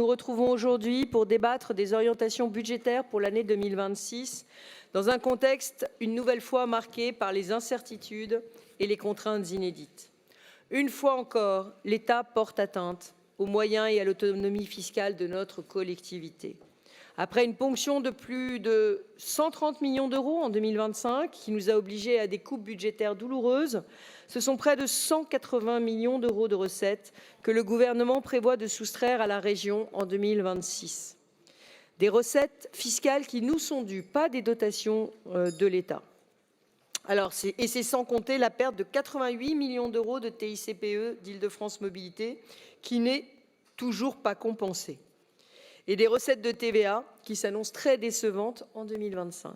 retrouvons aujourd'hui pour débattre des orientations budgétaires pour l'année 2026, dans un contexte une nouvelle fois marqué par les incertitudes et les contraintes inédites. Une fois encore, l'État porte atteinte aux moyens et à l'autonomie fiscale de notre collectivité. Après une ponction de plus de 130 millions d'euros en 2025, qui nous a obligés à des coupes budgétaires douloureuses, ce sont près de 180 millions d'euros de recettes que le gouvernement prévoit de soustraire à la région en 2026. Des recettes fiscales qui nous sont dues, pas des dotations de l'État. Et c'est sans compter la perte de 88 millions d'euros de TICPE d'Île-de-France Mobilité, qui n'est toujours pas compensée. Et des recettes de TVA qui s'annoncent très décevantes en 2025.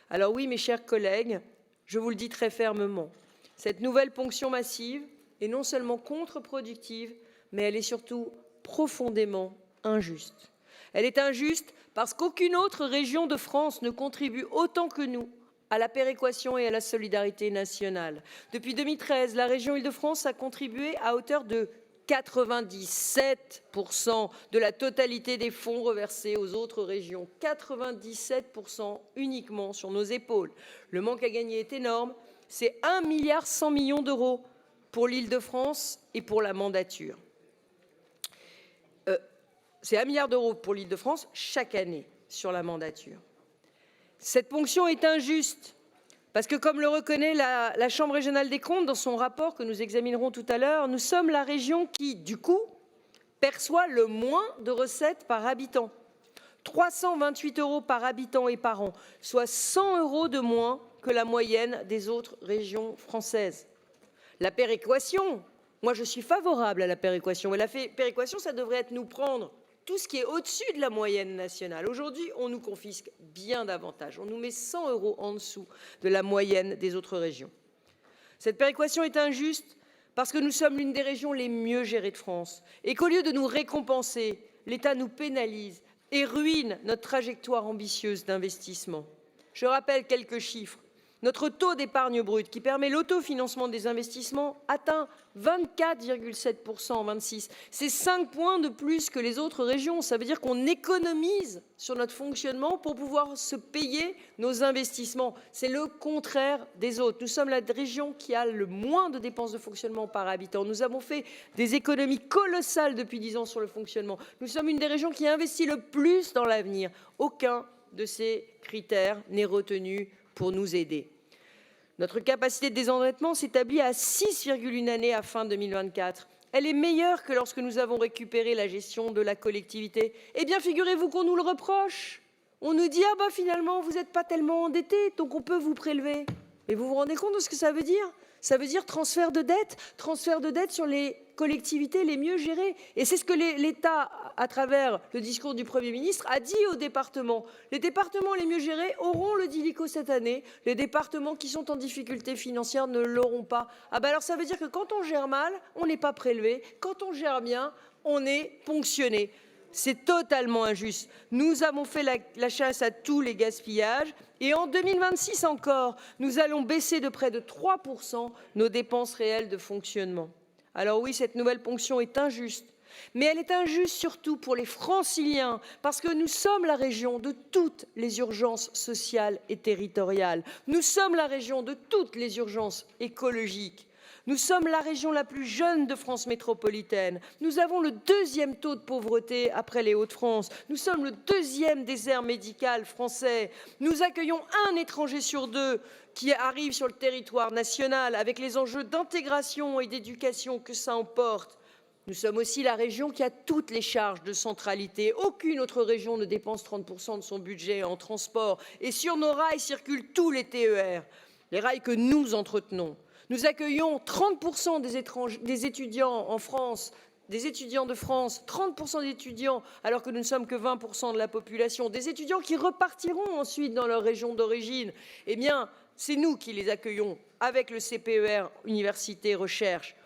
Alors oui, mes chers collègues, je vous le dis très fermement, cette nouvelle ponction massive est non seulement contre-productive, mais elle est surtout profondément injuste. Elle est injuste parce qu'aucune autre région de France ne contribue autant que nous à la péréquation et à la solidarité nationale. Depuis 2013, la région Île-de-France a contribué à hauteur de 97% de la totalité des fonds reversés aux autres régions. 97% uniquement sur nos épaules. Le manque à gagner est énorme. C'est 1,1 milliard d'euros pour l'Île-de-France et pour la mandature. C'est 1 milliard d'euros pour l'Île-de-France chaque année sur la mandature. Cette ponction est injuste. Parce que, comme le reconnaît la Chambre régionale des comptes dans son rapport que nous examinerons tout à l'heure, nous sommes la région qui, du coup, perçoit le moins de recettes par habitant. 328 € par habitant et par an, soit 100 € de moins que la moyenne des autres régions françaises. La péréquation, moi je suis favorable à la péréquation, mais la péréquation, ça devrait être nous prendre tout ce qui est au-dessus de la moyenne nationale. Aujourd'hui, on nous confisque bien davantage. On nous met 100 € en dessous de la moyenne des autres régions. Cette péréquation est injuste parce que nous sommes l'une des régions les mieux gérées de France et qu'au lieu de nous récompenser, l'État nous pénalise et ruine notre trajectoire ambitieuse d'investissement. Je rappelle quelques chiffres. Notre taux d'épargne brute, qui permet l'autofinancement des investissements, atteint 24,7% en 26. C'est 5 points de plus que les autres régions. Ça veut dire qu'on économise sur notre fonctionnement pour pouvoir se payer nos investissements. C'est le contraire des autres. Nous sommes la région qui a le moins de dépenses de fonctionnement par habitant. Nous avons fait des économies colossales depuis 10 ans sur le fonctionnement. Nous sommes une des régions qui investit le plus dans l'avenir. Aucun de ces critères n'est retenu pour nous aider. Notre capacité de désendettement s'établit à 6,1 années à fin 2024. Elle est meilleure que lorsque nous avons récupéré la gestion de la collectivité. Eh bien, figurez-vous qu'on nous le reproche. On nous dit « Ah bah finalement, vous n'êtes pas tellement endetté, donc on peut vous prélever ». Mais vous vous rendez compte de ce que ça veut dire ? Ça veut dire transfert de dette sur les collectivités les mieux gérées. Et c'est ce que l'État, à travers le discours du Premier ministre, a dit aux départements. Les départements les mieux gérés auront le DILICO cette année. Les départements qui sont en difficulté financière ne l'auront pas. Ah ben alors ça veut dire que quand on gère mal, on n'est pas prélevé. Quand on gère bien, on est ponctionné. C'est totalement injuste. Nous avons fait la chasse à tous les gaspillages et en 2026 encore, nous allons baisser de près de 3% nos dépenses réelles de fonctionnement. Alors oui, cette nouvelle ponction est injuste, mais elle est injuste surtout pour les Franciliens parce que nous sommes la région de toutes les urgences sociales et territoriales. Nous sommes la région de toutes les urgences écologiques. Nous sommes la région la plus jeune de France métropolitaine. Nous avons le 2e taux de pauvreté après les Hauts-de-France. Nous sommes le 2e désert médical français. Nous accueillons un étranger sur 2 qui arrive sur le territoire national avec les enjeux d'intégration et d'éducation que ça emporte. Nous sommes aussi la région qui a toutes les charges de centralité. Aucune autre région ne dépense 30% de son budget en transport. Et sur nos rails circulent tous les TER, les rails que nous entretenons. Nous accueillons 30% des étudiants en France, des étudiants de France, 30% d'étudiants, alors que nous ne sommes que 20% de la population, des étudiants qui repartiront ensuite dans leur région d'origine. Eh bien, c'est nous qui les accueillons avec le CPER, Université Recherche.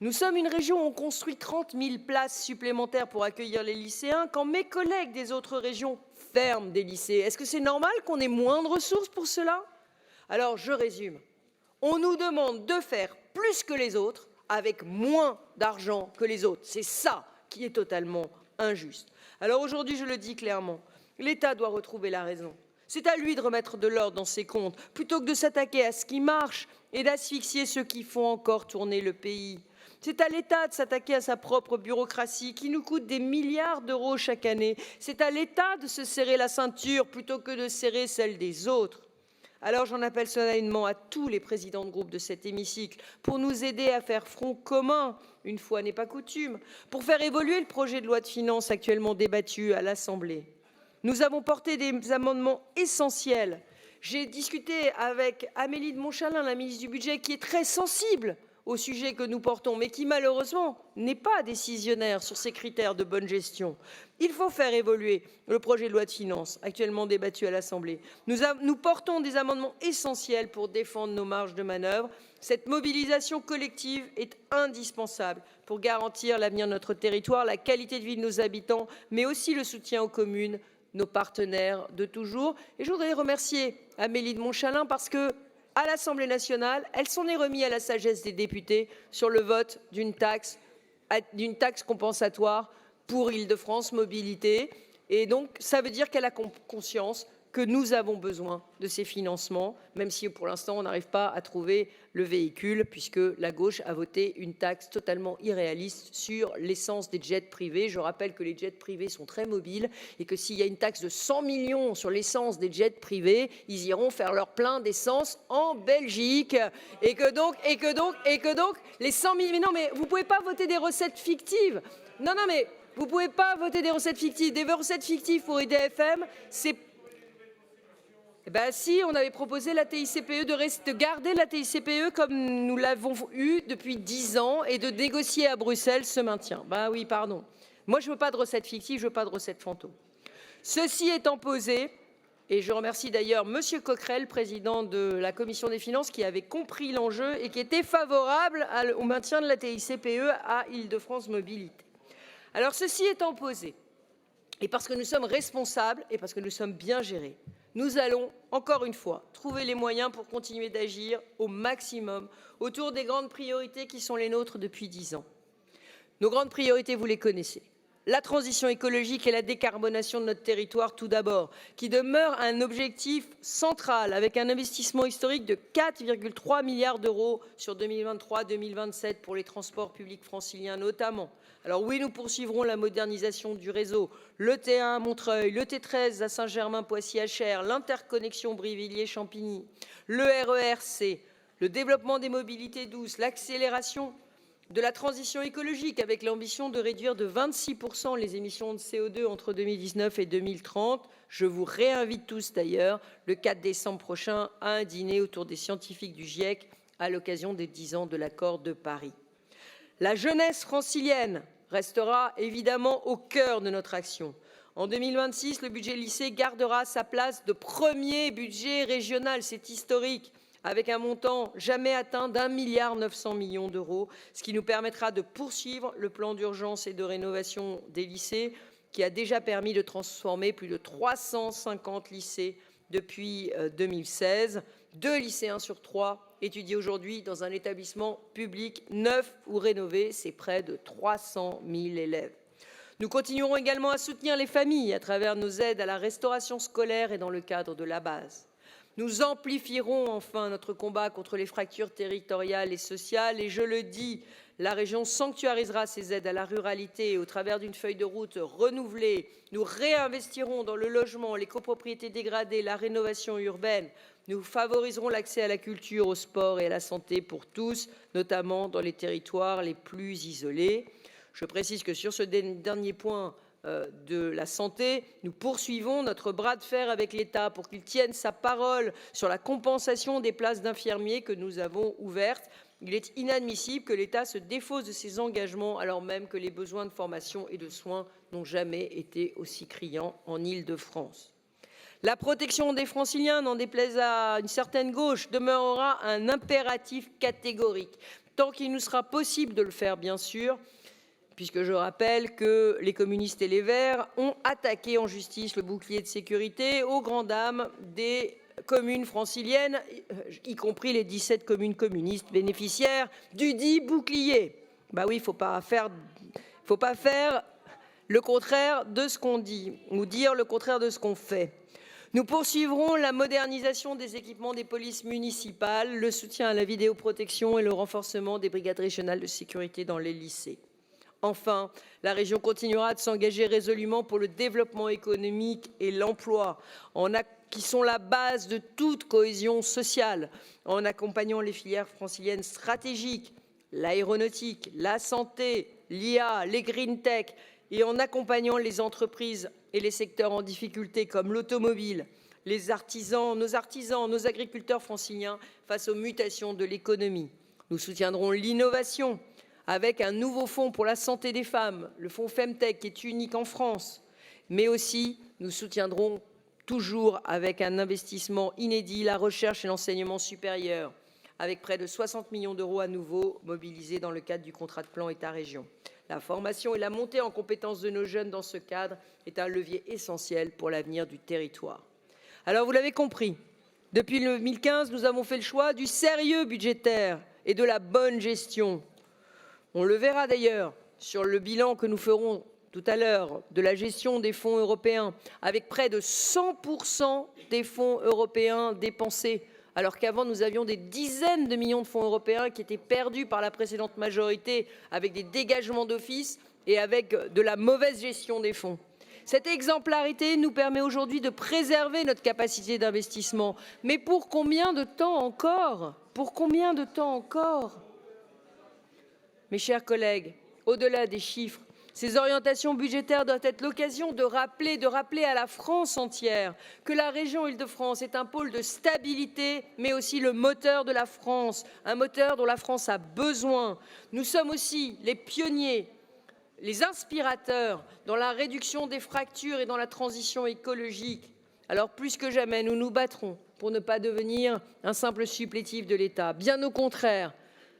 Nous sommes une région où on construit 30 000 places supplémentaires pour accueillir les lycéens, quand mes collègues des autres régions ferment des lycées. Est-ce que c'est normal qu'on ait moins de ressources pour cela? Alors, je résume. On nous demande de faire plus que les autres avec moins d'argent que les autres. C'est ça qui est totalement injuste. Alors aujourd'hui, je le dis clairement, l'État doit retrouver la raison. C'est à lui de remettre de l'ordre dans ses comptes, plutôt que de s'attaquer à ce qui marche et d'asphyxier ceux qui font encore tourner le pays. C'est à l'État de s'attaquer à sa propre bureaucratie qui nous coûte des milliards d'euros chaque année. C'est à l'État de se serrer la ceinture plutôt que de serrer celle des autres. Alors j'en appelle solennellement à tous les présidents de groupe de cet hémicycle pour nous aider à faire front commun, une fois n'est pas coutume, pour faire évoluer le projet de loi de finances actuellement débattu à l'Assemblée. Nous avons porté des amendements essentiels. J'ai discuté avec Amélie de Montchalin, la ministre du Budget, qui est très sensible au sujet que nous portons, mais qui malheureusement n'est pas décisionnaire sur ces critères de bonne gestion. Il faut faire évoluer le projet de loi de finances actuellement débattu à l'Assemblée. Nous portons des amendements essentiels pour défendre nos marges de manœuvre. Cette mobilisation collective est indispensable pour garantir l'avenir de notre territoire, la qualité de vie de nos habitants, mais aussi le soutien aux communes, nos partenaires de toujours. Et je voudrais remercier Amélie de Montchalin parce que, à l'Assemblée nationale, elle s'en est remise à la sagesse des députés sur le vote d'une taxe compensatoire pour Île-de-France Mobilité. Et donc, ça veut dire qu'elle a conscience que nous avons besoin de ces financements, même si pour l'instant on n'arrive pas à trouver le véhicule, puisque la gauche a voté une taxe totalement irréaliste sur l'essence des jets privés. Je rappelle que les jets privés sont très mobiles et que s'il y a une taxe de 100 millions sur l'essence des jets privés, ils iront faire leur plein d'essence en Belgique. Et que donc, les 100 millions... Mais non, mais vous ne pouvez pas voter des recettes fictives. Non, mais vous ne pouvez pas voter des recettes fictives. Des recettes fictives pour IDFM, c'est... Eh bien, si, on avait proposé la TICPE, de garder la TICPE comme nous l'avons eu depuis 10 ans et de négocier à Bruxelles ce maintien. Ben oui, pardon. Moi, je ne veux pas de recettes fictives, je ne veux pas de recettes fantômes. Ceci étant posé, et je remercie d'ailleurs M. Coquerel, président de la Commission des finances, qui avait compris l'enjeu et qui était favorable au maintien de la TICPE à Île-de-France Mobilité. Alors, ceci étant posé, et parce que nous sommes responsables et parce que nous sommes bien gérés, nous allons, encore une fois, trouver les moyens pour continuer d'agir au maximum autour des grandes priorités qui sont les nôtres depuis 10 ans. Nos grandes priorités, vous les connaissez. La transition écologique et la décarbonation de notre territoire, tout d'abord, qui demeure un objectif central avec un investissement historique de 4,3 milliards d'euros sur 2023-2027 pour les transports publics franciliens notamment. Alors oui, nous poursuivrons la modernisation du réseau, le T1 à Montreuil, le T13 à Saint-Germain-Poissy-Achères, l'interconnexion Brivilliers-Champigny, le RERC, le développement des mobilités douces, l'accélération de la transition écologique avec l'ambition de réduire de 26% les émissions de CO2 entre 2019 et 2030. Je vous réinvite tous d'ailleurs le 4 décembre prochain à un dîner autour des scientifiques du GIEC à l'occasion des 10 ans de l'accord de Paris. La jeunesse francilienne restera évidemment au cœur de notre action. En 2026, le budget lycée gardera sa place de premier budget régional. C'est historique, avec un montant jamais atteint d'1,9 milliard d'euros, ce qui nous permettra de poursuivre le plan d'urgence et de rénovation des lycées, qui a déjà permis de transformer plus de 350 lycées depuis 2016. 2 lycéens sur 3 étudient aujourd'hui dans un établissement public neuf ou rénové. C'est près de 300 000 élèves. Nous continuerons également à soutenir les familles à travers nos aides à la restauration scolaire et dans le cadre de la base. Nous amplifierons enfin notre combat contre les fractures territoriales et sociales. Et je le dis, la région sanctuarisera ses aides à la ruralité au travers d'une feuille de route renouvelée. Nous réinvestirons dans le logement, les copropriétés dégradées, la rénovation urbaine. Nous favoriserons l'accès à la culture, au sport et à la santé pour tous, notamment dans les territoires les plus isolés. Je précise que sur ce dernier point de la santé, nous poursuivons notre bras de fer avec l'État pour qu'il tienne sa parole sur la compensation des places d'infirmiers que nous avons ouvertes. Il est inadmissible que l'État se défausse de ses engagements alors même que les besoins de formation et de soins n'ont jamais été aussi criants en Île-de-France. La protection des Franciliens, n'en déplaise à une certaine gauche, demeurera un impératif catégorique, tant qu'il nous sera possible de le faire, bien sûr, puisque je rappelle que les communistes et les Verts ont attaqué en justice le bouclier de sécurité aux grandes dames des communes franciliennes, y compris les 17 communes communistes bénéficiaires du dit bouclier. Ben oui, il ne faut pas faire le contraire de ce qu'on dit ou dire le contraire de ce qu'on fait. Nous poursuivrons la modernisation des équipements des polices municipales, le soutien à la vidéoprotection et le renforcement des brigades régionales de sécurité dans les lycées. Enfin, la région continuera de s'engager résolument pour le développement économique et l'emploi, qui sont la base de toute cohésion sociale, en accompagnant les filières franciliennes stratégiques, l'aéronautique, la santé, l'IA, les green tech, et en accompagnant les entreprises et les secteurs en difficulté comme l'automobile, nos artisans, nos agriculteurs franciliens face aux mutations de l'économie. Nous soutiendrons l'innovation avec un nouveau fonds pour la santé des femmes, le fonds Femtech qui est unique en France, mais aussi nous soutiendrons toujours avec un investissement inédit la recherche et l'enseignement supérieur, avec près de 60 millions d'euros à nouveau mobilisés dans le cadre du contrat de plan État-région. La formation et la montée en compétences de nos jeunes dans ce cadre est un levier essentiel pour l'avenir du territoire. Alors vous l'avez compris, depuis 2015, nous avons fait le choix du sérieux budgétaire et de la bonne gestion. On le verra d'ailleurs sur le bilan que nous ferons tout à l'heure de la gestion des fonds européens, avec près de 100% des fonds européens dépensés, alors qu'avant nous avions des dizaines de millions de fonds européens qui étaient perdus par la précédente majorité avec des dégagements d'office et avec de la mauvaise gestion des fonds. Cette exemplarité nous permet aujourd'hui de préserver notre capacité d'investissement. Mais pour combien de temps encore? Pour combien de temps encore? Mes chers collègues, au-delà des chiffres, ces orientations budgétaires doivent être l'occasion de rappeler à la France entière que la région Île-de-France est un pôle de stabilité, mais aussi le moteur de la France, un moteur dont la France a besoin. Nous sommes aussi les pionniers, les inspirateurs dans la réduction des fractures et dans la transition écologique. Alors plus que jamais, nous nous battrons pour ne pas devenir un simple supplétif de l'État. Bien au contraire,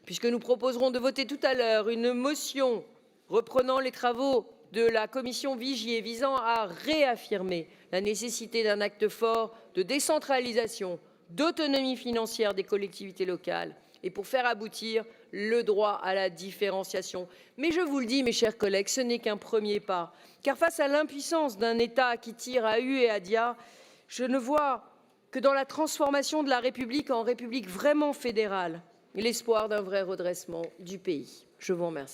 puisque nous proposerons de voter tout à l'heure une motion reprenant les travaux de la commission Vigier visant à réaffirmer la nécessité d'un acte fort de décentralisation, d'autonomie financière des collectivités locales et pour faire aboutir le droit à la différenciation. Mais je vous le dis, mes chers collègues, ce n'est qu'un premier pas, car face à l'impuissance d'un État qui tire à hue et à dia, je ne vois que dans la transformation de la République en République vraiment fédérale, l'espoir d'un vrai redressement du pays. Je vous remercie.